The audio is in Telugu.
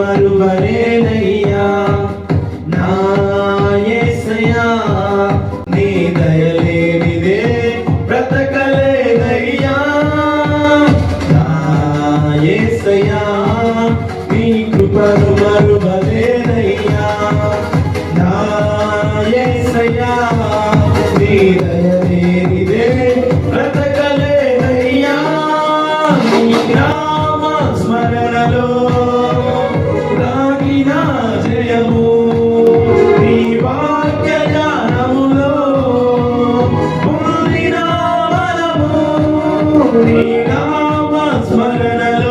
మరువలేనయ్యా నా యేసయ్యా నీ దయలేనిదే బ్రతకలేనయ్యా నా యేసయ్యా నీ కృపను మరువలేనయ్యా నా యేసయ్యా నీ దయలేనిదే బ్రతకలేనయ్యా నీ నామ స్మరణలో రాగిన జయము నీ వాక్య జ్ఞానములో పొందిన బలము నీ నామ స్మరణలో